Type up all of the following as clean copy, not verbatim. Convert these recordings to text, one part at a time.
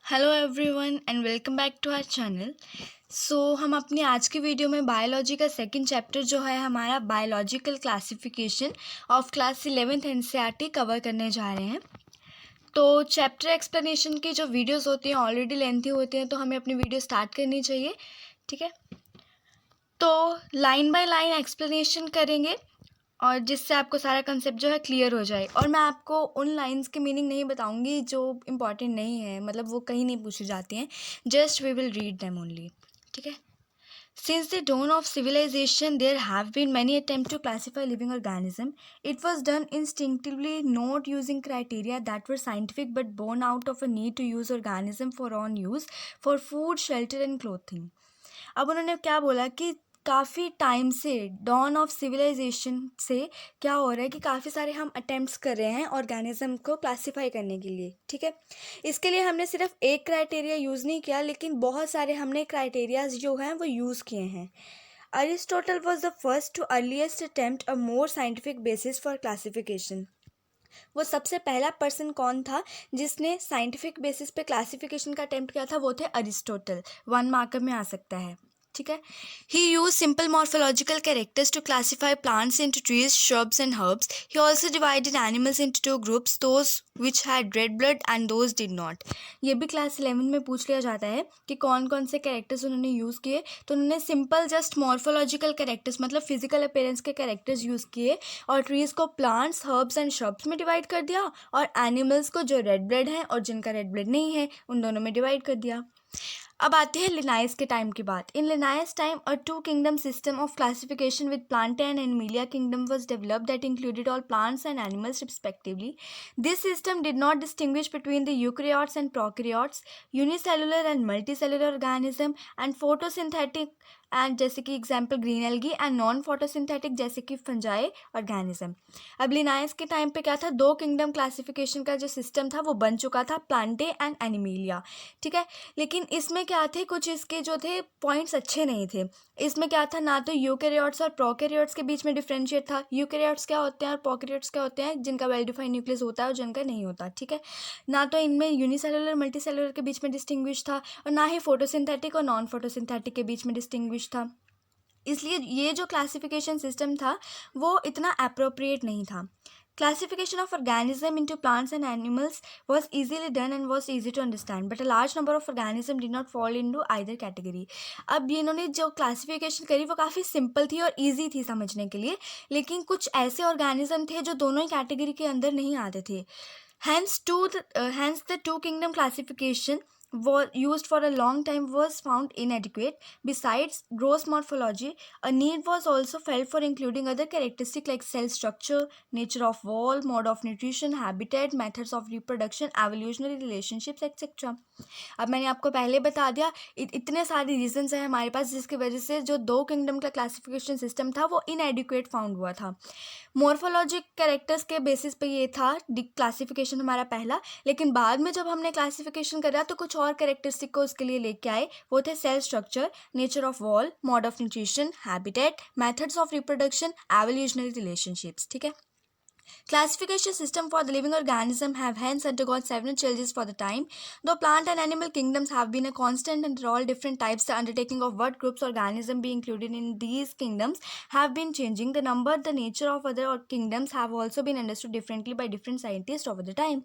Hello everyone and welcome back to our channel. हम अपनी आज की वीडियो में बायोलॉजी का सेकंड चैप्टर जो है हमारा biological classification of class 11th NCERT cover करने जा रहे हैं। तो चैप्टर एक्सप्लेनेशन की जो वीडियोस होती हैं ऑलरेडी लेंथी होती हैं, तो हमें अपनी वीडियो स्टार्ट करनी चाहिए। ठीक है, तो लाइन बाय लाइन एक्सप्लेनेशन करेंगे और जिससे आपको सारा कंसेप्ट जो है क्लियर हो जाए। और मैं आपको उन लाइंस की मीनिंग नहीं बताऊंगी जो इम्पॉर्टेंट नहीं है, मतलब वो कहीं नहीं पूछी जाती हैं, just we will read them only. ठीक है। Since the dawn of civilization, there have been many attempts to classify living organism. It was done instinctively, not using criteria that were scientific, but born out of a need to use organism for own use, for food, shelter and clothing. अब उन्होंने क्या बोला कि काफ़ी time से, don of civilisation से क्या हो रहा है कि काफ़ी सारे हम अटेम्प्ट्स कर रहे हैं ऑर्गेनिज्म को क्लासीफाई करने के लिए। ठीक है, इसके लिए हमने सिर्फ एक क्राइटेरिया यूज़ नहीं किया, लेकिन बहुत सारे हमने क्राइटेरियाज जो हैं वो यूज़ किए हैं। Aristotle was the first to earliest attempt a more scientific basis for classification. वो सबसे पहला पर्सन कौन था जिसने साइंटिफिक बेसिस पे क्लासिफिकेशन का अटेम्प्ट किया था? वो थे अरिस्टोटल। 1 मार्कर में आ सकता है। ठीक है। He use simple morphological characters to classify plants into trees, shrubs and herbs. He also divided animals into two groups, those which had red blood and those did not. ये भी class 11 में पूछ लिया जाता है कि कौन कौन से कैरेक्टर्स उन्होंने यूज़ किए। तो उन्होंने सिंपल जस्ट मॉर्फोलॉजिकल कैरेक्टर्स, मतलब फिजिकल अपीयरेंस के कैरेक्टर्स यूज़ किए, और ट्रीज़ को प्लांट्स, हर्ब्स एंड श्रब्स में डिवाइड कर दिया, और एनिमल्स को जो रेड ब्लड है और जिनका रेड ब्लड नहीं है उन दोनों में डिवाइड कर दिया। अब आते हैं लिनाइस के टाइम की बात। In Linnaeus time a 2 kingdom system of classification with Plantae and Animalia kingdom was developed that included all plants and animals respectively. This system did not distinguish between the eukaryotes and prokaryotes, unicellular and multicellular organism, and photosynthetic and जैसे कि example green algae, and non photosynthetic जैसे कि fungi organism. अब लिनाइस के time पे क्या था? 2 kingdom classification का जो सिस्टम था वो बन चुका था, प्लांटे एंड एनिमलिया। ठीक है, लेकिन इसमें क्या थे, कुछ इसके जो थे पॉइंट्स अच्छे नहीं थे। इसमें क्या था, ना तो यूकैरियोट्स और प्रोकैरियोट्स के बीच में डिफरेंशिएट था। यूकैरियोट्स क्या होते हैं और प्रोकैरियोट्स क्या होते हैं? जिनका वेल डिफाइंड न्यूक्लियस होता है और जिनका नहीं होता। ठीक है, ना तो इनमें यूनिसेलुलर मल्टीसेलुलर के बीच में डिस्टिंग्विश था, और ना ही फोटोसिंथेटिक और नॉन फोटोसिंथेटिक के बीच में डिस्टिंग्विश था। इसलिए ये जो क्लासिफिकेशन सिस्टम था वो इतना अप्रोप्रिएट नहीं था। Classification of organism into plants and animals was easily done and was easy to understand, but a large number of organisms did not fall into either category. अब ये इन्होंने जो क्लासिफिकेशन करी वो काफ़ी सिंपल थी और ईजी थी समझने के लिए, लेकिन कुछ ऐसे ऑर्गेनिज्म थे जो दोनों ही कैटेगरी के अंदर नहीं आते थे। Hence the two kingdom classification was used for a long time was found inadequate. Besides gross morphology, a need was also felt for including other characteristics like cell structure, nature of wall, mode of nutrition, habitat, methods of reproduction, evolutionary relationships, etc. अब मैंने आपको पहले बता दिया इतने सारे reasons हैं हमारे पास जिसकी वजह से जो 2 किंगडम का क्लासिफिकेशन सिस्टम था वो इनएडिक्वेट फाउंड हुआ था। मॉर्फोलॉजिक कैरेक्टर्स के बेसिस पे ये था क्लासिफिकेशन हमारा पहला, लेकिन बाद में जब हमने क्लासिफिकेशन करा तो कुछ और कैरेक्टरिस्टिक को उसके लिए लेके आए। वो थे cell structure, nature of wall, mode of nutrition, habitat, methods of reproduction, evolutionary relationships. ठीक है, classification system for the living organism have hence undergone several changes for the time. Though plant and animal kingdoms have been a constant and all different types, the undertaking of what groups organism be included in these kingdoms have been changing. The number, the nature of other kingdoms have also been understood differently by different scientists over the time.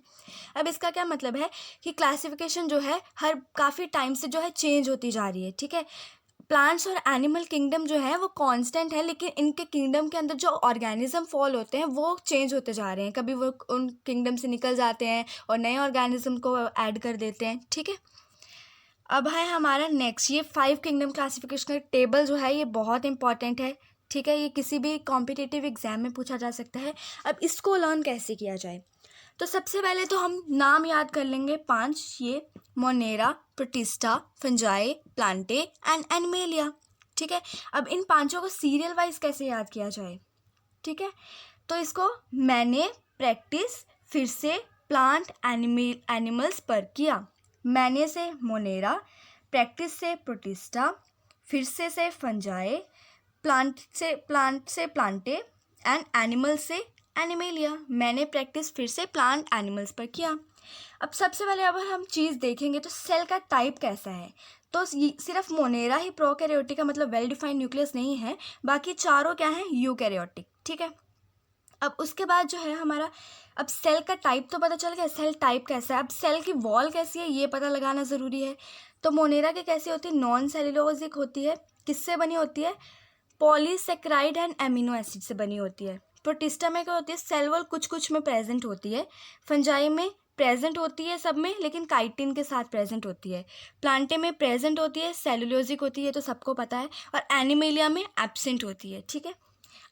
अब इसका क्या मतलब है कि classification जो है हर काफ़ी time से जो है चेंज होती जा रही है। ठीक है, प्लांट्स और एनिमल किंगडम जो है वो कांस्टेंट है, लेकिन इनके किंगडम के अंदर जो ऑर्गेनिज्म फॉल होते हैं वो चेंज होते जा रहे हैं। कभी वो उन किंगडम से निकल जाते हैं और नए ऑर्गेनिज्म को ऐड कर देते हैं। ठीक है, अब है हमारा नेक्स्ट, ये 5 किंगडम क्लासिफिकेशन का टेबल जो है ये बहुत इंपॉर्टेंट है। ठीक है, ये किसी भी कॉम्पिटिटिव एग्जाम में पूछा जा सकता है। अब इसको लर्न कैसे किया जाए? तो सबसे पहले तो हम नाम याद कर लेंगे 5, ये Monera, protista, fungi, Plantae and animalia. ठीक है, अब इन पांचों को सीरियल वाइज कैसे याद किया जाए? ठीक है, तो इसको मैंने प्रैक्टिस फिर से प्लांट एनिमल्स पर किया। मैंने से मोनेरा, प्रैक्टिस से प्रोटिस्टा, फिर से फंजाई, प्लांट से प्लांटे एंड एनिमल से एनिमेलिया। मैंने प्रैक्टिस फिर से प्लांट एनिमल्स पर किया। अब सबसे पहले अगर हम चीज़ देखेंगे तो सेल का टाइप कैसा है, तो सिर्फ मोनेरा ही प्रोकैरियोटिक का मतलब वेल डिफाइंड न्यूक्लियस नहीं है, बाकी चारों क्या हैं, यूकैरियोटिक। ठीक है, अब उसके बाद जो है हमारा, अब सेल का टाइप तो पता चल गया, सेल टाइप कैसा है। अब सेल की वॉल कैसी है ये पता लगाना ज़रूरी है। तो मोनेरा की कैसी होती है, नॉन सेल्यूलोजिक होती है। किससे बनी होती है, पॉलीसेक्राइड एंड एमिनो एसिड से बनी होती है। प्रोटिस्टा में क्या होती है, सेल वॉल कुछ कुछ में प्रेजेंट होती है, फंजाई में प्रेजेंट होती है सब में, लेकिन काइटिन के साथ प्रेजेंट होती है। प्लांटे में प्रेजेंट होती है, सेलुलोजिक होती है, तो सबको पता है, और एनिमेलिया में एब्सेंट होती है। ठीक है,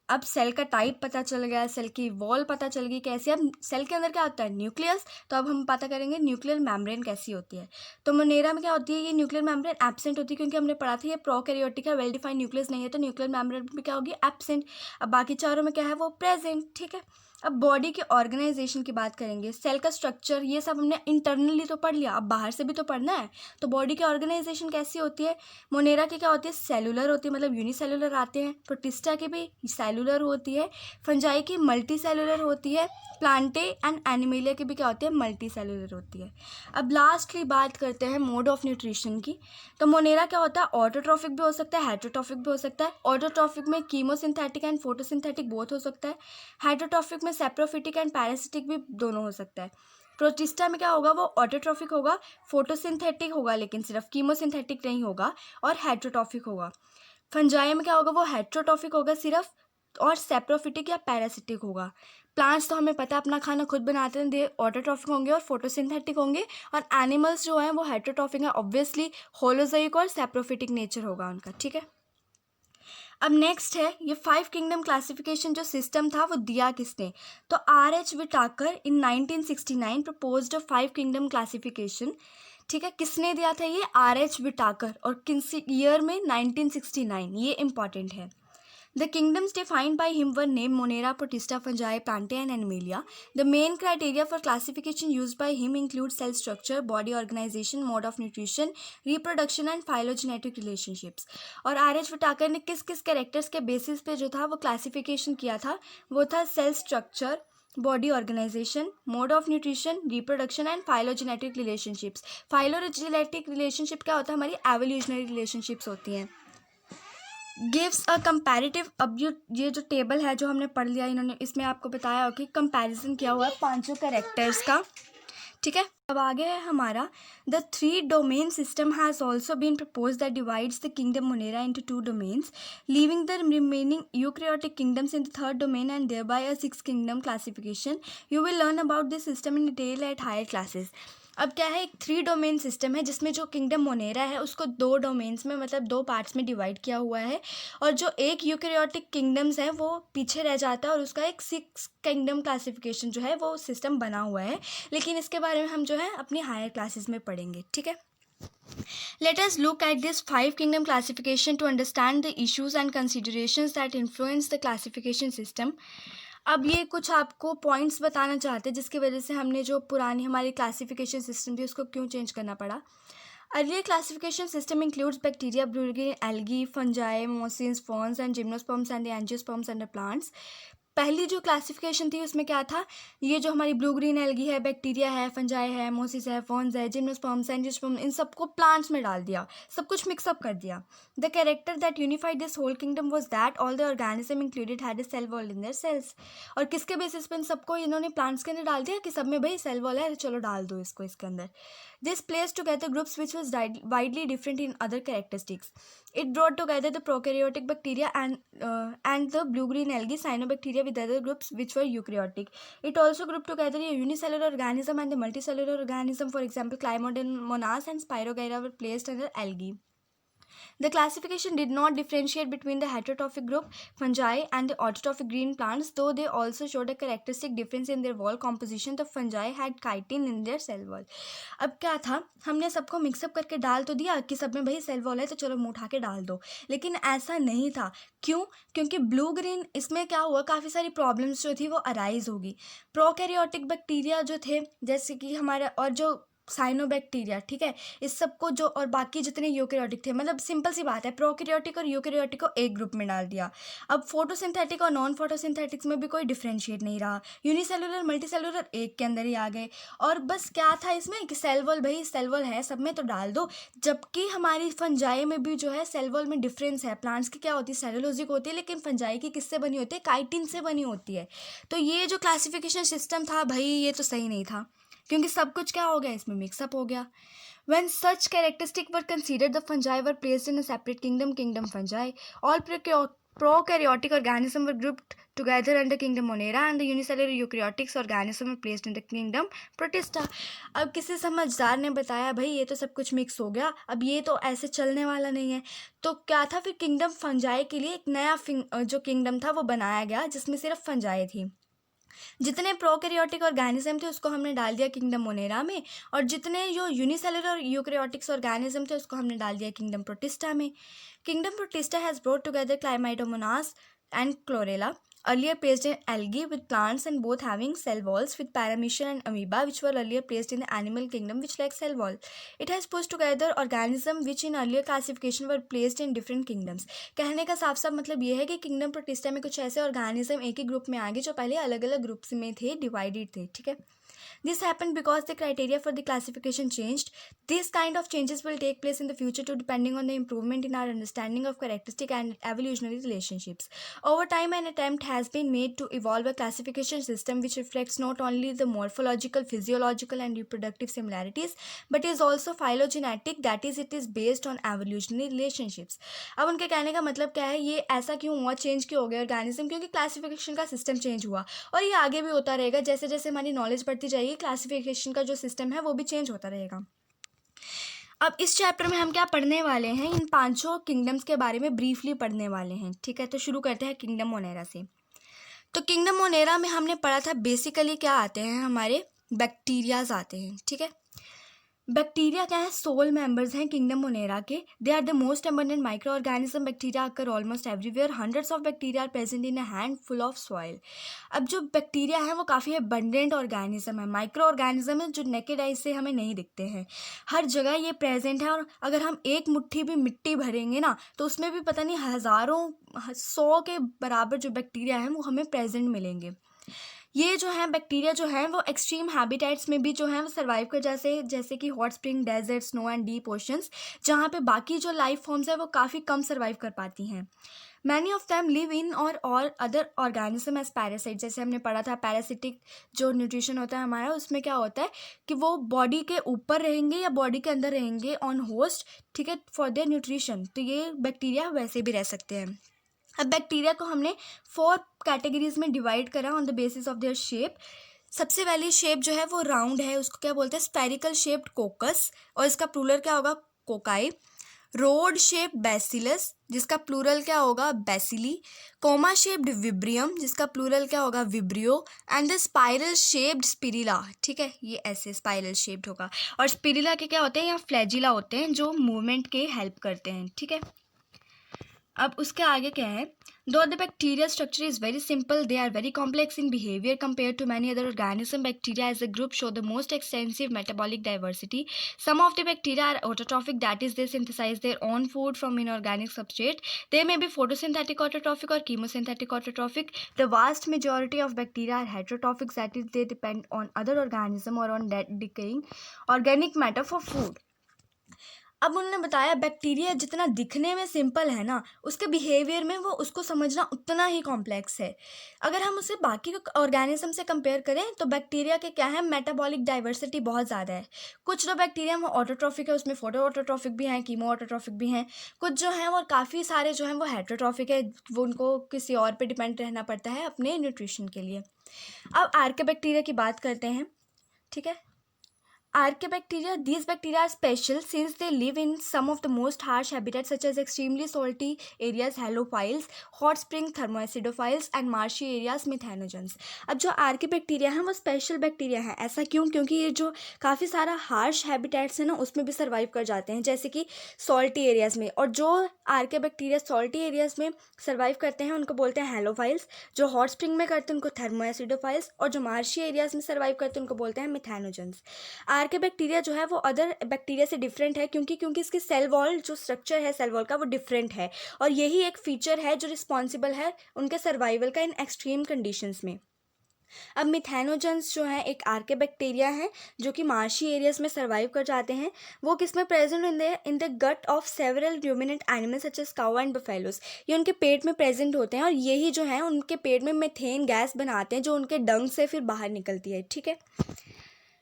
अब सेल का टाइप पता चल गया, सेल की वॉल पता चल गई कैसी। अब सेल के अंदर क्या होता है, न्यूक्लियस। तो अब हम पता करेंगे न्यूक्लियर मेम्ब्रेन कैसी होती है। तो मोनेरा में क्या होती है, ये न्यूक्लियर मेम्ब्रेन एब्सेंट होती है, क्योंकि हमने पढ़ा था ये प्रोकैरियोटिक है, वेल डिफाइंड न्यूक्लियस नहीं है, तो न्यूक्लियर मेम्ब्रेन भी क्या होगी, एब्सेंट। अब बाकी चारों में क्या है, वो प्रेजेंट। ठीक है, अब बॉडी के ऑर्गेनाइजेशन की बात करेंगे, सेल का स्ट्रक्चर ये सब हमने इंटरनली तो पढ़ लिया, अब बाहर से भी तो पढ़ना है। तो बॉडी की ऑर्गेनाइजेशन कैसी होती है, मोनेरा की क्या होती है, सेलुलर होती है, मतलब यूनिसेलुलर आते हैं। प्रोटिस्टा की भी सेलुलर होती है, फंजाई की मल्टी सेलुलर होती है, प्लांटे एंड एनिमेलिया की भी क्या होती है, मल्टी सेलुलर होती है। अब लास्टली बात करते हैं मोड ऑफ न्यूट्रिशन की। तो मोनेरा क्या होता है, ऑटोट्रॉफिक भी हो सकता है, हेटरोट्रॉफिक भी हो सकता है। ऑटोट्रॉफिक में कीमोसिंथेटिक एंड फोटोसिंथेटिक बोथ हो सकता है। हेटरोट्रॉफिक में सेप्रोफिटिक एंड पैरासिटिक भी दोनों हो सकता है। प्रोटिस्टा में क्या होगा, वो ऑटोट्रॉफिक होगा, फोटोसिंथेटिक होगा, लेकिन सिर्फ कीमोसिंथेटिक नहीं होगा, और हेटरोट्रॉफिक होगा। फंजाई में क्या होगा, वो हेटरोट्रॉफिक होगा सिर्फ, और सेप्रोफिटिक या पैरासिटिक होगा। प्लांट्स तो हमें पता है अपना खाना खुद बनाते हैं, दे ऑटोट्रॉफिक होंगे और फोटोसिंथेटिक होंगे। और एनिमल्स जो हैं वो हेटरोट्रॉफिक हैं, ऑब्वियसली होलोजोइक और सेप्रोफिटिक नेचर होगा उनका। ठीक है, अब नेक्स्ट है ये 5 किंगडम क्लासिफिकेशन जो सिस्टम था वो दिया किसने, तो R.H. विटाकर इन 1969 प्रपोज्ड अ 5 किंगडम क्लासिफिकेशन। ठीक है, किसने दिया था ये, R.H. विटाकर, और किस ईयर में, 1969, ये इंपॉर्टेंट है। The kingdoms defined by him were named Monera, Protista, Fungi, Plantae, and Animalia. The main criteria for classification used by him include cell structure, body organization, mode of nutrition, reproduction, and phylogenetic relationships. और R.H. Whittaker ने किस किस characters के basis पे जो था वो classification किया था, वो था cell structure, body organisation, mode of nutrition, reproduction and phylogenetic relationships. Phylogenetic relationship क्या होता है, हमारी एवोल्यूशनरी रिलेशनशिप्स होती हैं। गिव्स अ कंपैरेटिव, अब ये जो टेबल है जो हमने पढ़ लिया, इन्होंने इसमें आपको बताया हो कि कंपैरिजन किया हुआ है पांचों कैरेक्टर्स का। ठीक है, अब आगे है हमारा the 3 domain system has also been propose that divides the kingdom Monera into 2 domains, leaving the remaining eukaryotic kingdoms in the 3rd domain and thereby a 6 kingdom classification. You will learn about this system in detail at higher classes. अब क्या है, एक 3 domain system है जिसमें जो kingdom Monera है उसको 2 domains में, मतलब 2 पार्ट्स में डिवाइड किया हुआ है, और जो एक यूकैरियोटिक किंगडम्स है वो पीछे रह जाता है, और उसका एक 6 किंगडम क्लासिफिकेशन जो है वो सिस्टम बना हुआ है। लेकिन इसके बारे में हम जो है अपनी हायर क्लासेस में पढ़ेंगे। ठीक है, let us look at this 5 kingdom classification to understand the issues and considerations that influence the classification system. अब ये कुछ आपको पॉइंट्स बताना चाहते हैं जिसकी वजह से हमने जो पुरानी हमारी क्लासिफिकेशन सिस्टम थी उसको क्यों चेंज करना पड़ा। Earlier classification system includes bacteria, blue-green algae, fungi, mosses, ferns, and gymnosperms and the angiosperms under plants. पहली जो क्लासिफिकेशन थी उसमें क्या था, ये जो हमारी ब्लू ग्रीन एल्गी है, बैक्टीरिया है, फंजाई है, मोसिस है, फॉन्स है, जिम्नोस्पर्म्स, एंजियोस्पर्म, इन सबको प्लांट्स में डाल दिया, सब कुछ मिक्सअप कर दिया। The character that unified this whole kingdom was that all the organism included had a cell wall in their cells. और किसके बेसिस पे इन सबको इन्होंने प्लांट्स के अंदर डाल दिया कि सब में भाई सेल वॉल है, चलो डाल दो इसको इसके अंदर। This placed together groups which was widely different in other characteristics. It brought together the prokaryotic bacteria and the blue-green algae, cyanobacteria, with other groups which were eukaryotic. It also grouped together a unicellular organism and the multicellular organism. For example, Chlamydomonas and Spirogyra were placed under algae. The classification did not differentiate between the heterotrophic group, fungi, and the autotrophic green plants, though they also showed a characteristic difference in their wall composition. The fungi had chitin in their cell wall. अब क्या था, हमने सबको mix up करके डाल तो दिया कि सब में भाई सेल वॉल है तो चलो मुँह उठा के डाल दो, लेकिन ऐसा नहीं था। क्यों, क्योंकि ब्लू ग्रीन इसमें क्या हुआ, काफ़ी सारी प्रॉब्लम्स जो थी वो अराइज होगी। प्रोकैरियोटिक बैक्टीरिया जो थे, जैसे कि हमारा, और जो साइनोबैक्टीरिया, ठीक है, इस सबको जो और बाकी जितने यूकेरियोटिक थे, मतलब सिंपल सी बात है, प्रोकैरियोटिक और यूकेरियोटिक को एक ग्रुप में डाल दिया। अब फोटोसिंथेटिक और नॉन फोटोसिंथेटिक्स में भी कोई डिफ्रेंशिएट नहीं रहा, यूनिसेलुलर मल्टीसेलुलर एक के अंदर ही आ गए। और बस क्या था इसमें कि सेल वॉल, भाई सेल वॉल है सब में तो डाल दो, जबकि हमारी फंजाई में भी जो है सेल वॉल में डिफरेंस है। प्लांट्स की क्या होती है, सेलुलोजिक होती है, लेकिन फंजाई की किससे बनी होती है, काइटिन से बनी होती है। तो ये जो क्लासिफिकेशन सिस्टम था भाई, ये तो सही नहीं था, क्योंकि सब कुछ क्या हो गया इसमें, मिक्सअप हो गया। When such characteristics were considered, the fungi were placed in a separate kingdom, kingdom fungi. All prokaryotic organisms were grouped together under kingdom Monera, and the unicellular eukaryotic organisms were placed in the kingdom Protista. अब किसी समझदार ने बताया भाई ये तो सब कुछ मिक्स हो गया, अब ये तो ऐसे चलने वाला नहीं है। तो क्या था फिर, किंगडम फंजाई के लिए एक नया जो किंगडम था वो बनाया गया, जिसमें सिर्फ फंजाई थी। जितने प्रोकैरियोटिक ऑर्गेनिज्म थे उसको हमने डाल दिया किंगडम मोनेरा में, और जितने जो यूनिसेलुलर यूकैरियोटिक्स ऑर्गेनिज्म थे उसको हमने डाल दिया किंगडम प्रोटिस्टा में। Kingdom protista has brought together Chlamydomonas and chlorella, earlier placed in algae with plants and both having cell walls, with paramecium and amoeba which were earlier placed in the animal kingdom which lack cell wall. It has pushed together organisms which in earlier classification were placed in different kingdoms. कहने का साफ साफ मतलब ये है कि kingdom protista में कुछ ऐसे ऑर्गेनिज्म एक ही ग्रुप में आ गए जो पहले अलग अलग ग्रुप्स में थे, डिवाइडेड थे, ठीक है। This happened because the criteria for the classification changed. These kind of changes will take place in the future too, depending on the improvement in our understanding of characteristic and evolutionary relationships. Over time, an attempt has been made to evolve a classification system which reflects not only the morphological, physiological, and reproductive similarities, but is also phylogenetic, that is, it is based on evolutionary relationships. अब उनके कहने का मतलब क्या है, ये ऐसा क्यों हुआ, चेंज क्यों हो गया ऑर्गेनिज्म, क्योंकि क्लासिफिकेशन का सिस्टम चेंज हुआ, और ये आगे भी होता रहेगा, जैसे जैसे हमारी नॉलेज बढ़ती जाएगी क्लासिफिकेशन का जो सिस्टम है वो भी चेंज होता रहेगा। अब इस चैप्टर में हम क्या पढ़ने वाले हैं, इन पांचों किंगडम्स के बारे में ब्रीफली पढ़ने वाले हैं, ठीक है। तो शुरू करते हैं किंगडम मोनेरा से। तो किंगडम मोनेरा में हमने पढ़ा था बेसिकली क्या आते हैं, हमारे बैक्टीरियाज आते हैं, ठीक है। बैक्टीरिया क्या है, सोल मेंबर्स हैं किंगडम मोनेरा के। They are the most abundant micro organism. Bacteria occur almost everywhere. Hundreds of bacteria are present in a handful of soil. अब जो बैक्टीरिया है वो काफ़ी अबंडेंट ऑर्गेनिज्म है, माइक्रो ऑर्गेनिज्म है जो नेकेड आई से हमें नहीं दिखते हैं, हर जगह ये प्रेजेंट है। और अगर हम एक मुट्ठी भी मिट्टी भरेंगे ना तो उसमें भी पता नहीं हज़ारों 100 के बराबर जो बैक्टीरिया हैं वो हमें प्रेजेंट मिलेंगे। ये जो है बैक्टीरिया जो है वो एक्सट्रीम हैबिटेट्स में भी जो है वो सर्वाइव कर, जैसे कि hot spring, desert, snow and deep oceans, जहाँ पे बाकी जो लाइफ फॉर्म्स है वो काफ़ी कम सर्वाइव कर पाती हैं। Many of them live in और अदर ऑर्गेनिज्म एज पैरासाइट। जैसे हमने पढ़ा था पैरासिटिक जो न्यूट्रिशन होता है हमारा, उसमें क्या होता है कि वो बॉडी के ऊपर रहेंगे या बॉडी के अंदर रहेंगे ऑन होस्ट, ठीक है, फॉर देयर न्यूट्रिशन। तो ये बैक्टीरिया वैसे भी रह सकते हैं। अब बैक्टीरिया को हमने 4 कैटेगरीज में डिवाइड करा on the basis of their shape. सबसे पहली शेप जो है वो राउंड है, उसको क्या बोलते हैं, स्पेरिकल शेप्ड कोकस, और इसका प्लूरल क्या होगा, कोकाई। रोड शेप बैसिलस, जिसका प्लूरल क्या होगा, बैसिली। कोमा शेप्ड विब्रियम, जिसका प्लूरल क्या होगा, vibrio. And the spiral shaped spirilla, ठीक है, ये ऐसे स्पाइरल शेप्ड होगा। और स्पिरिला के क्या होते हैं, यहाँ फ्लैजिला होते हैं जो मूवमेंट के हेल्प करते हैं, ठीक है। अब उसके आगे क्या है, though the bacteria structure is very simple, they are very complex in behaviour compare to many other organism. Bacteria as a group show the most extensive metabolic diversity. Some of the bacteria are autotrophic, that is they synthesise their own food from inorganic substrate. They may be photosynthetic autotrophic or chemosynthetic autotrophic. The vast majority of bacteria are heterotrophic, that is they depend on other organism और on decaying organic matter for food. अब उन्होंने बताया bacteria जितना दिखने में simple है ना, उसके बिहेवियर में वो उसको समझना उतना ही कॉम्प्लेक्स है। अगर हम उसे बाकी ऑर्गेनिज्म से कंपेयर करें तो बैक्टीरिया के क्या है, मेटाबॉलिक डाइवर्सिटी बहुत ज़्यादा है। कुछ जो बैक्टीरिया वो ऑटोट्रॉफिक है, उसमें फोटो ऑटोट्रॉफिक भी हैं, कीमो ऑटोट्रॉफिक भी हैं। कुछ जो हैं वो काफ़ी सारे जो हैं वो हेटेरोट्रॉफिक है, वो उनको किसी और पे डिपेंड रहना पड़ता है अपने न्यूट्रिशन के लिए। अब आर्कियोबैक्टीरिया की बात करते हैं, ठीक है। Archaebacteria, these bacteria are special since they live in some of the most harsh habitats such as extremely salty areas, halophiles, hot spring thermoacidophiles and marshy areas, methanogens. अब जो आर्कियोबैक्टीरिया हैं वो स्पेशल बैक्टीरिया हैं। ऐसा क्यों, क्योंकि ये जो काफ़ी सारा हार्श हैबिटेट्स है ना उसमें भी सर्वाइव कर जाते हैं, जैसे कि सॉल्टी एरियाज़ में। और जो आर्कियोबैक्टीरिया सॉल्टी एरियाज़ में सर्वाइव करते हैं उनको बोलते हैं हेलोफाइल्स, जो हॉट स्प्रिंग में करते हैं उनको थर्मोएसिडोफाइल्स, और जो मार्शी एरियाज़ में सर्वाइव करते हैं उनको बोलते हैं मिथैनोजेंस। आर्के बैक्टीरिया जो है वो अदर बैक्टीरिया से डिफरेंट है क्योंकि इसकी सेल वॉल जो स्ट्रक्चर है सेल वॉल का वो डिफरेंट है, और यही एक फीचर है जो रिस्पॉन्सिबल है उनके सर्वाइवल का इन एक्सट्रीम कंडीशंस में। अब मिथेनोजेंस जो है एक आर्के बैक्टीरिया है जो कि मार्शी एरियाज में सर्वाइव कर जाते हैं। वो किस में present in the gut of several ruminant animals such as cow and buffaloes. ये उनके पेट में प्रेजेंट होते हैं और यही जो है उनके पेट में मीथेन गैस बनाते हैं जो उनके डंग से फिर बाहर निकलती है। ठीक है,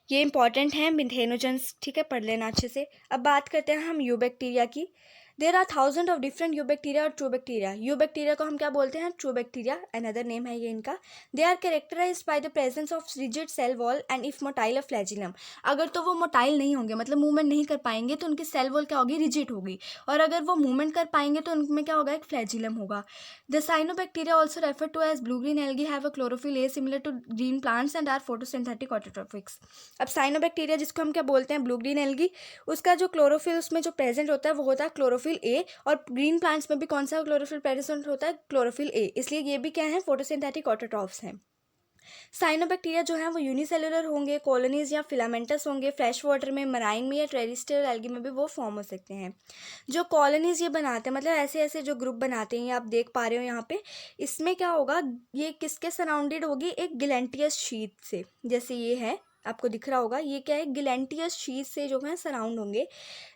ये इंपॉर्टेंट है मिथेनोजेंस। ठीक है, पढ़ लेना अच्छे से। अब बात करते हैं हम यूबैक्टीरिया की। There are thousand of different eubacteria और ट्रू बैक्टीरिया। यूबैक्टीरिया को हम क्या बोलते हैं? ट्रू बैक्टीरिया, अनदर नेम है ये इनका। They are characterized by the presence of rigid cell wall and if motile of flagellum. अगर तो वो मोटाइल नहीं होंगे, मतलब मूवमेंट नहीं कर पाएंगे, तो उनकी सेल वॉल क्या होगी? रिजिड होगी। और अगर वो मूवमेंट कर पाएंगे तो उनमें क्या होगा? एक फ्लैजिलम होगा। The cyanobacteria also refer to as blue green algae have a chlorophyll A similar to green plants and are photosynthetic autotrophics. अब साइनोबैक्टीरिया जिसको हम क्या बोलते हैं? ब्लू ग्रीन एल्गी, उसका जो क्लोरोफिल उसमें जो प्रेजेंट होता है वो होता है क्लोरोफिल ए, और ग्रीन प्लांट्स में भी कौन सा क्लोरोफिल प्रेजेंट होता है? Chlorophyll A. इसलिए ये भी क्या है? फोटोसिंथेटिक ऑटोट्रॉफ्स हैं। साइनोबैक्टीरिया जो है वो यूनिसेलुलर होंगे, कॉलोनीज या फिलामेंटस होंगे, फ्रेश वाटर में, मराइन में या टेरेस्ट्रियल एल्गी में भी वो फॉर्म हो सकते हैं। जो कॉलोनीज ये बनाते हैं, मतलब ऐसे ऐसे जो ग्रुप बनाते हैं, ये आप देख पा रहे हो यहाँ पे, इसमें क्या होगा? ये किसके सराउंडेड होगी? एक गिलेंटियस शीट से, जैसे ये है आपको दिख रहा होगा, ये क्या है? गिलेंटियस शीट से जो है सराउंड होंगे।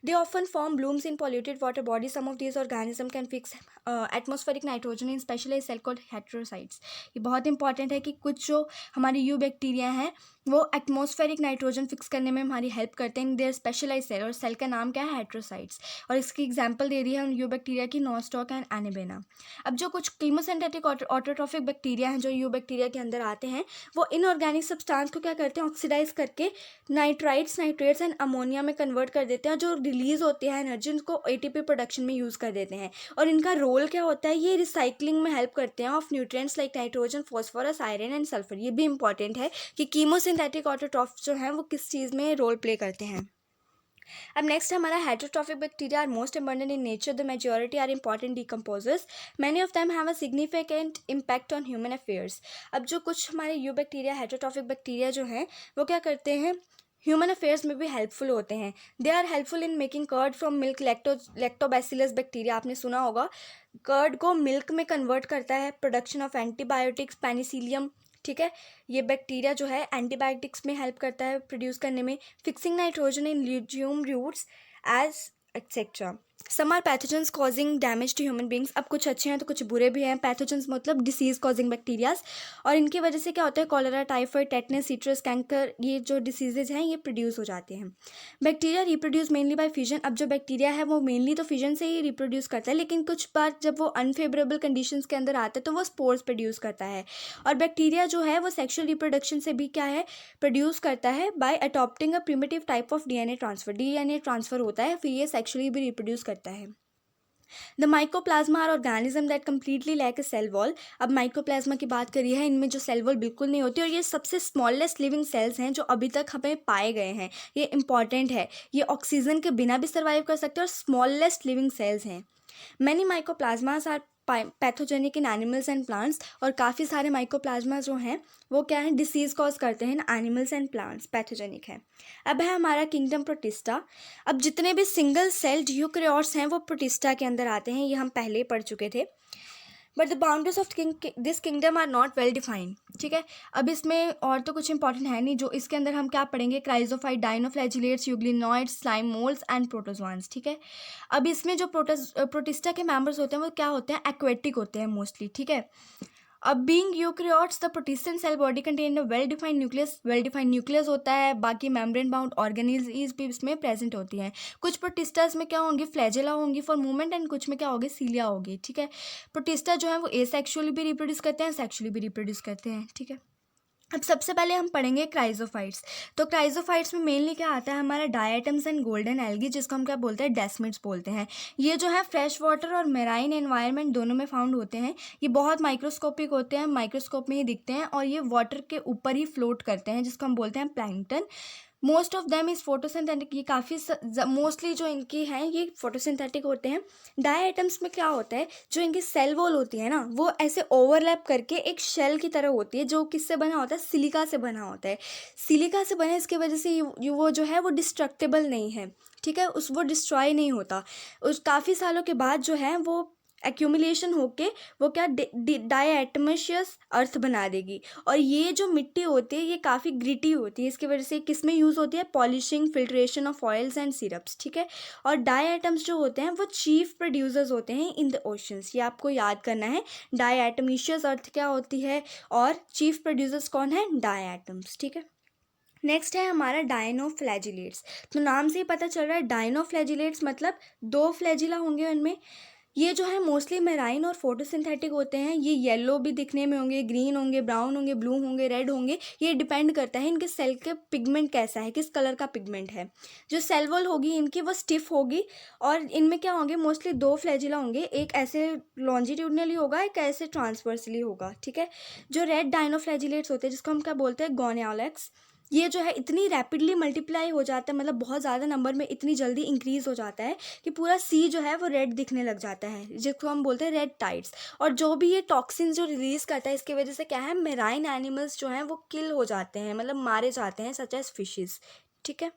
They often form blooms in polluted water body. Some of these organism can fix atmospheric nitrogen in specialised cell called heterocytes. ये बहुत इंपॉर्टेंट है कि कुछ जो हमारी यू बैक्टीरिया हैं वो एटमॉस्फेरिक नाइट्रोजन फिक्स करने में हमारी हेल्प करते हैं इन देयर स्पेशलाइज सेल, और सेल का नाम क्या है? हेटेरोसाइट्स। और इसकी एग्जांपल दे रही है यू बैक्टीरिया की नोस्टॉक एंड एनेबेना। अब जो कुछ कीमोसिंथेटिक ऑटोट्रॉफिक बैक्टीरिया हैं जो यू बैक्टीरिया के अंदर आते हैं, वो इनऑर्गेनिक सब्सटेंस को क्या करते हैं? ऑक्सीडाइज करके नाइट्राइट्स, नाइट्रेट्स एंड अमोनिया में कन्वर्ट कर देते हैं, और जो रिलीज होती है एनर्जी उनको एटीपी प्रोडक्शन में यूज़ कर देते हैं। और इनका रोल क्या होता है? ये रिसाइकलिंग में हेल्प करते हैं of nutrients like nitrogen, phosphorus, iron and sulphur. ये भी इंपॉर्टेंट है कि कीमोसिंथेटिक ऑटोट्रॉफ्स जो हैं वो किस चीज़ में रोल प्ले करते हैं। अब नेक्स्ट हमारा heterotrophic bacteria are most abundant in nature. The majority are important decomposers. Many of them have a significant impact on human affairs. अब जो कुछ हमारे यू बैक्टीरिया, हेटेरोट्रॉफिक बैक्टीरिया जो हैं वो क्या करते हैं? ह्यूमन अफेयर्स में भी हेल्पफुल होते हैं। They are helpful in making curd from milk. Lactobacillus bacteria आपने सुना होगा, कर्ड को मिल्क में कन्वर्ट करता है। Production of antibiotics, Penicillium. ठीक है, ये बैक्टीरिया जो है एंटीबायोटिक्स में हेल्प करता है प्रोड्यूस करने में। Fixing nitrogen in legume roots as etcetera. Some are pathogens causing damage to human beings. अब कुछ अच्छे हैं तो कुछ बुरे भी हैं। पैथोजेंस मतलब डिसीज कॉजिंग बैक्टीरियाज, और इनकी वजह से क्या होता है? Cholera, typhoid, tetanus, citrus, canker, ये जो डिसीजेज हैं ये प्रोड्यूस हो जाते हैं। Bacteria reproduce mainly by fission. अब जो बैक्टीरिया है वो मेनली तो फिजन से ही रिप्रोड्यूस करता है, लेकिन कुछ बार जब वो अनफेवरेबल कंडीशंस के अंदर आता है तो वो स्पोर्स प्रोड्यूस करता है। और बैक्टीरिया जो है वो सेक्शुअल रिप्रोडक्शन से भी क्या है? प्रोड्यूस करता है by adopting a primitive type of DNA transfer. DNA transfer होता है, फिर ये सेक्शुअली भी रिप्रोड्यूस करता है। The mycoplasma are organism that completely lack a cell wall. अब माइकोप्लाज्मा की बात करी है, इनमें जो सेल वॉल बिल्कुल नहीं होती, और ये सबसे स्मॉलेस्ट लिविंग सेल्स हैं जो अभी तक हमें पाए गए हैं। ये इंपॉर्टेंट है, ये ऑक्सीजन के बिना भी सर्वाइव कर सकते हैं और स्मॉलेस्ट लिविंग सेल्स हैं। Many mycoplasmas are pathogenic in animals and plants. और काफ़ी सारे माइकोप्लाज्मा जो हैं वो क्या है? डिसीज़ कॉज करते हैं ना, एनिमल्स एंड प्लांट्स, पैथोजेनिक है। अब है हमारा किंगडम प्रोटिस्टा। अब जितने भी सिंगल सेल्ड यूकैरियोट्स हैं वो प्रोटिस्टा के अंदर आते हैं, ये हम पहले ही पढ़ चुके थे। But the boundaries of this kingdom are not well defined. ठीक है, अब इसमें और तो कुछ इंपॉर्टेंट है नहीं। जो इसके अंदर हम क्या पढ़ेंगे? Chrysophytes, dinoflagellates, euglenoids, slime moulds and protozoans. ठीक है, अब इसमें जो प्रोटिस्टा के मेंबर्स होते हैं वो क्या होते हैं? एक्वेटिक होते हैं मोस्टली। ठीक है, अब being eukaryotes the protistan cell body contain a well defined nucleus. Well defined nucleus होता है, बाकी मेम्ब्रेन बाउंड ऑर्गेनेल्स भी इसमें प्रेजेंट होती हैं। कुछ प्रोटिस्टास में क्या होंगी? फ्लैजेला होंगी फॉर मूवमेंट, एंड कुछ में क्या होगी? सीलिया होगी। ठीक है, प्रोटिस्टा जो है वो एसेक्सुअली भी रिप्रोड्यूस करते हैं, सेक्सुअली भी रिप्रोड्यूस करते हैं। ठीक है, अब सबसे पहले हम पढ़ेंगे क्राइजोफाइट्स। तो क्राइजोफाइट्स में मेनली क्या आता है? हमारा डायटम्स एंड गोल्डन एल्गी, जिसको हम क्या बोलते हैं? डेस्मिड्स बोलते हैं। ये जो है फ्रेश वाटर और मेराइन एनवायरनमेंट दोनों में फाउंड होते हैं। ये बहुत माइक्रोस्कोपिक होते हैं, माइक्रोस्कोप में ही दिखते हैं, और ये वाटर के ऊपर ही फ्लोट करते हैं, जिसको हम बोलते हैं plankton. Most of them is photosynthetic, ये काफ़ी मोस्टली जो इनकी हैं ये फोटोसिंथेटिक होते हैं। डाई एटम्स में क्या होता है, जो इनकी सेल वॉल होती है ना वो ऐसे ओवरलैप करके एक शेल की तरह होती है, जो किससे बना होता है, सिलिका से बना होता है। सिलिका से बने इसकी वजह से वो जो है वो डिस्ट्रक्टेबल नहीं है, ठीक है, वो डिस्ट्रॉय नहीं होता। उस काफ़ी सालों के बाद जो है वो एक्यूमुलेशन होके वो क्या डायएटमशियस अर्थ बना देगी। और ये जो मिट्टी होती है ये काफ़ी ग्रिटी होती है, इसकी वजह से किस में यूज़ होती है, polishing, filtration of oils and syrups, ठीक है। और डायएटम्स जो होते हैं वो चीफ प्रोड्यूसर्स होते हैं इन द ओशंस, ये आपको याद करना है। डायएटमिशियस अर्थ क्या होती है और चीफ प्रोड्यूसर्स कौन है, डायएटम्स, ठीक है। नेक्स्ट है हमारा डायनोफ्लैजिलेट्स। तो नाम से ही पता चल रहा है डायनोफ्लैजिलेट्स मतलब दो फ्लैजिला होंगे उनमें। ये जो है मोस्टली मेराइन और फोटोसिंथेटिक होते हैं। ये येलो भी दिखने में होंगे, ग्रीन होंगे, ब्राउन होंगे, ब्लू होंगे, रेड होंगे। ये डिपेंड करता है इनके सेल के पिगमेंट कैसा है, किस कलर का पिगमेंट है। जो सेल वॉल होगी इनकी वो स्टिफ होगी और इनमें क्या होंगे, मोस्टली दो फ्लैजिला होंगे, एक ऐसे लॉन्जिट्यूडनली होगा, एक ऐसे ट्रांसवर्सली होगा, ठीक है। जो रेड डायनोफ्लैजिलेट्स होते हैं जिसको हम क्या बोलते हैं, गोनियोलेक्स, ये जो है इतनी रैपिडली मल्टीप्लाई हो जाता है, मतलब बहुत ज़्यादा नंबर में इतनी जल्दी इंक्रीज़ हो जाता है कि पूरा सी जो है वो रेड दिखने लग जाता है, जिसको हम बोलते हैं रेड टाइड्स। और जो भी ये टॉक्सिन जो रिलीज़ करता है इसकी वजह से क्या है, मेराइन एनिमल्स जो हैं वो किल हो जाते हैं, मतलब मारे जाते हैं, सच एज फिशेस, ठीक है।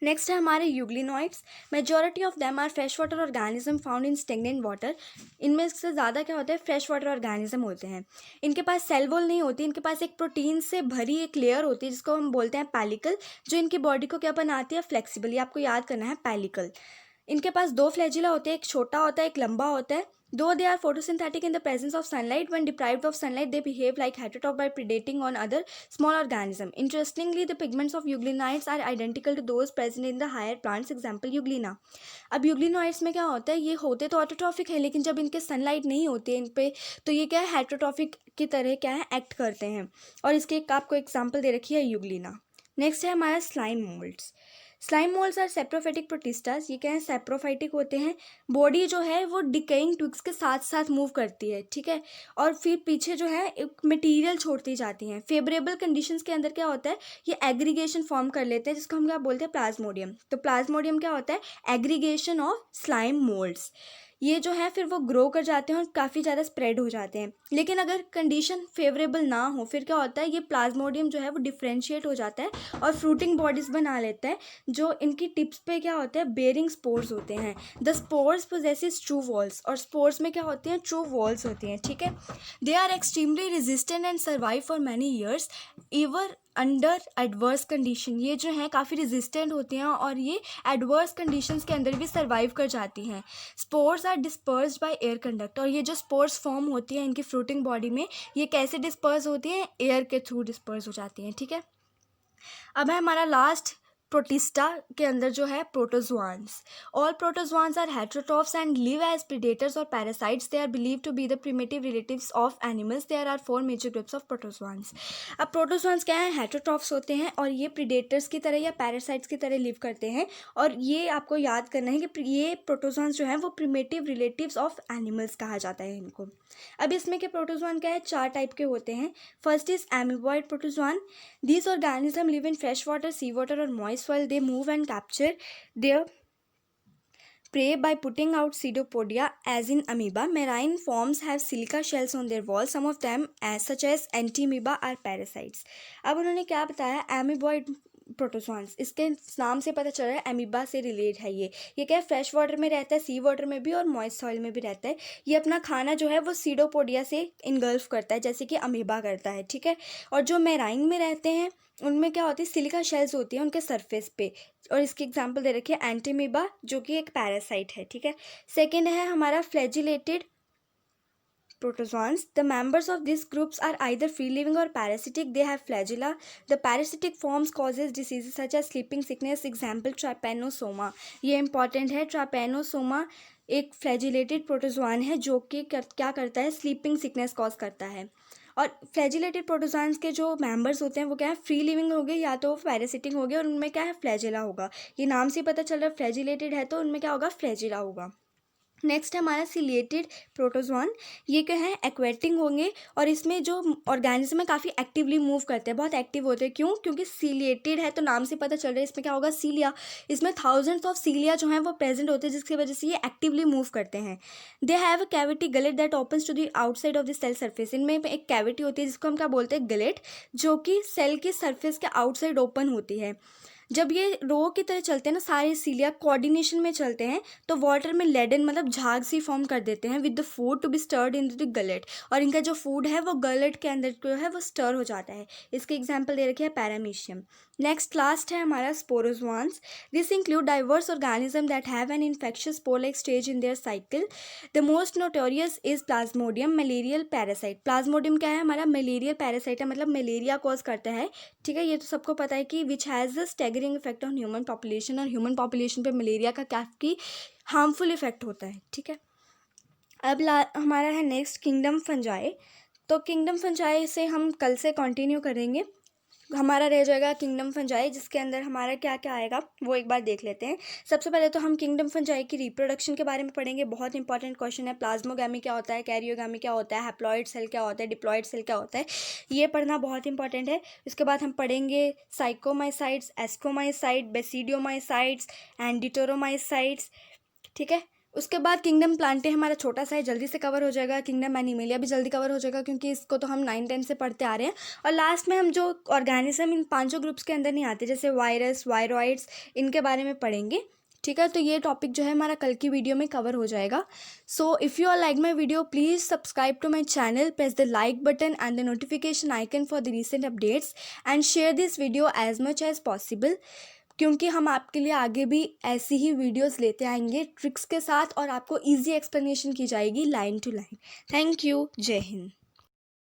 नेक्स्ट है हमारे euglenoids. Majority of them are fresh water organism found in stagnant water. इनमें से ज़्यादा क्या होता है, फ्रेश वाटर ऑर्गेनिज्म होते हैं। इनके पास सेल वॉल नहीं होती, इनके पास एक प्रोटीन से भरी एक लेयर होती है जिसको हम बोलते हैं पैलिकल, जो इनकी बॉडी को क्या बनाती है, फ्लेक्सिबल। ये आपको याद करना है, पैलिकल। इनके पास दो फ्लैजिला होते हैं, एक छोटा होता है, एक लंबा होता है। Though they are photosynthetic in the presence of sunlight, when deprived of sunlight, they behave like heterotroph by predating on other small organisms. Interestingly, the pigments of euglenoids are identical to those present in the higher plants, example euglena. अब euglenoids में क्या होता है, ये होते तो autotrophic है लेकिन जब इनके सनलाइट नहीं होती है इन पे तो ये क्या है, हेटरोट्रॉफिक की तरह क्या है, एक्ट करते हैं। और इसके एक आपको एग्जाम्पल दे रखी है, यूग्लिना। नेक्स्ट है हमारा slime moulds. Slime moulds are saprophytic protists. ये क्या है, सेप्रोफाइटिक होते हैं। बॉडी जो है वो डिकेइंग ट्विग्स के साथ साथ मूव करती है, ठीक है। और फिर पीछे जो है एक मटेरियल छोड़ती जाती हैं। फेवरेबल कंडीशंस के अंदर क्या होता है, ये एग्रीगेशन फॉर्म कर लेते हैं जिसको हम क्या बोलते हैं, प्लाज्मोडियम। तो प्लाज्मोडियम क्या होता है, एग्रीगेशन ऑफ स्लाइम मोल्ड्स। ये जो है फिर वो ग्रो कर जाते हैं और काफ़ी ज़्यादा स्प्रेड हो जाते हैं। लेकिन अगर कंडीशन फेवरेबल ना हो फिर क्या होता है, ये प्लाज्मोडियम जो है वो डिफ्रेंशिएट हो जाता है और फ्रूटिंग बॉडीज बना लेता है, जो इनकी टिप्स पे क्या होता है, बेरिंग स्पोर्स होते हैं। The spores possesses true walls. और स्पोर्स में क्या होती हैं, ट्रू वॉल्स होती हैं, ठीक है। They are extremely resistant and survive for many years ever under adverse condition. ये जो हैं काफ़ी रेजिस्टेंट होती हैं और ये एडवर्स कंडीशंस के अंदर भी सर्वाइव कर जाती हैं। Spores are dispersed by air conduct. और ये जो स्पोर्स फॉर्म होती है इनकी फ्रूटिंग बॉडी में, ये कैसे डिस्पर्स होती हैं, एयर के थ्रू डिस्पर्स हो जाती हैं, ठीक है। अब है हमारा लास्ट प्रोटिस्टा के अंदर जो है, protozoans. All protozoans are heterotrophs and live as predators or parasites. They are believe to be the primitive relatives of animals. There are 4 major groups of protozoans. अब प्रोटोजोआंस क्या है, हेटेरोट्रॉफ्स होते हैं और ये प्रीडेटर्स की तरह या पैरासाइट्स की तरह लिव करते हैं। और ये आपको याद करना है कि ये प्रोटोजोआंस जो है वो प्रिमिटिव रिलेटिव्स ऑफ एनिमल्स कहा जाता है इनको। अब इसमें के प्रोटोजोआन क्या है, 4 टाइप के होते हैं। First is amoeboid protozoan. These organisms live in fresh water, sea water or moist soil. They move and capture their prey by putting out pseudopodia as in amoeba. Marine forms have silica shells on their walls. Some of them such as antiamoeba are parasites. अब उन्होंने क्या बताया, amoeboid प्रोटोजोआंस, इसके नाम से पता चल रहा है एमीबा से रिलेट है। ये क्या है, फ्रेश वाटर में रहता है, सी वाटर में भी और मॉइस्ट सॉइल में भी रहता है। ये अपना खाना जो है वो सीडोपोडिया से इनगल्फ करता है जैसे कि अमीबा करता है, ठीक है। और जो मेराइन में रहते हैं उनमें क्या होती है, सिलिका शेल्स होती है उनके सरफेस पे। और इसकी एग्जांपल दे रखी है एंटीमीबा जो कि एक पैरासाइट है, ठीक है। सेकेंड है हमारा flagellated protozoans. The members of these groups are either free living or parasitic. They have flagella. The parasitic forms causes diseases such as sleeping sickness. Example trypanosoma. ये important है, trypanosoma एक flagellated protozoan है जो कि क्या करता है, sleeping sickness cause करता है। और फ्लैजिलेटेड प्रोटोजोआंस के जो मेंबर्स होते हैं वो क्या है, फ्री लिविंग हो गए या तो पैरासिटिक हो गए और उनमें क्या है, फ्लैजिला होगा। ये नाम से पता चल रहा है फ्लैजिलेटेड है तो उनमें क्या होगा, फ्लैजिला होगा। नेक्स्ट है हमारा सिलिएटेड प्रोटोजोन। ये क्या है, एक्वेटिक होंगे और इसमें जो ऑर्गेनिज्म है काफ़ी एक्टिवली मूव करते हैं, बहुत एक्टिव होते हैं। क्यों? क्योंकि सिलिएटेड है तो नाम से पता चल रहा है इसमें क्या होगा, सीलिया। इसमें थाउजेंड्स ऑफ सीलिया जो हैं वो प्रेजेंट होते हैं, जिसकी वजह से ये एक्टिवली मूव करते हैं। They have a cavity gullet that opens to the outside of the cell surface. इनमें एक कैविटी होती है जिसको हम क्या बोलते हैं, गलेट, जो कि सेल की सर्फेस के आउटसाइड ओपन होती है। जब ये रो की तरह चलते हैं ना, सारे सीलिया कोऑर्डिनेशन में चलते हैं, तो वाटर में लेडन मतलब झाग सी फॉर्म कर देते हैं with the food to be stirred in the gullet, और इनका जो फूड है वो गलेट के अंदर जो है वो स्टर हो जाता है। इसके एग्जाम्पल दे रखे हैं पैरामीशियम। नेक्स्ट लास्ट है हमारा sporozoans. This include diverse organism that have an infectious spore like stage in their cycle. The most notorious is plasmodium malarial parasite. Plasmodium क्या है, हमारा मलेरियल पैरासाइट है, मतलब मलेरिया कॉज करता है। ठीक है, ये तो सबको पता है कि which has a staggering effect on human population, और ह्यूमन पॉपुलेशन पे मलेरिया का काफ़ी हार्मफुल इफेक्ट होता है। ठीक है, अब हमारा है नेक्स्ट किंगडम फंजाई। तो किंगडम फंजाई से हम कल से कंटिन्यू करेंगे। हमारा रह जाएगा किंगडम फंजाई, जिसके अंदर हमारा क्या क्या आएगा वो एक बार देख लेते हैं। सबसे पहले तो हम किंगडम फंजाई की रिप्रोडक्शन के बारे में पढ़ेंगे। बहुत इंपॉर्टेंट क्वेश्चन है, प्लाज्मोगामी क्या होता है, कैरियोगामी क्या होता है, हैप्लॉइड सेल क्या होता है, डिप्लॉइड सेल क्या होता है, ये पढ़ना बहुत इंपॉर्टेंट है। उसके बाद हम पढ़ेंगे साइकोमाइसाइट्स, एस्ट्रोमाइसाइट, बेसिडियोमाइसाइट्स एंड डिटोरोमाइसाइट्स। ठीक है, उसके बाद किंगडम प्लांटे हमारा छोटा सा है, जल्दी से कवर हो जाएगा। किंगडम एनिमेलिया भी जल्दी कवर हो जाएगा क्योंकि इसको तो हम 9-10 से पढ़ते आ रहे हैं। और लास्ट में हम जो ऑर्गेनिज्म इन 5 ग्रुप्स के अंदर नहीं आते, जैसे वायरस, वायरॉइड्स, इनके बारे में पढ़ेंगे। ठीक है, तो ये टॉपिक जो है हमारा कल की वीडियो में कवर हो जाएगा। So if you are like my video, please subscribe to my channel, press the like button and the notification icon for the recent updates and share this video as much as possible, क्योंकि हम आपके लिए आगे भी ऐसी ही videos लेते आएंगे tricks के साथ, और आपको इजी एक्सप्लेनेशन की जाएगी line to line. Thank you, जय हिंद।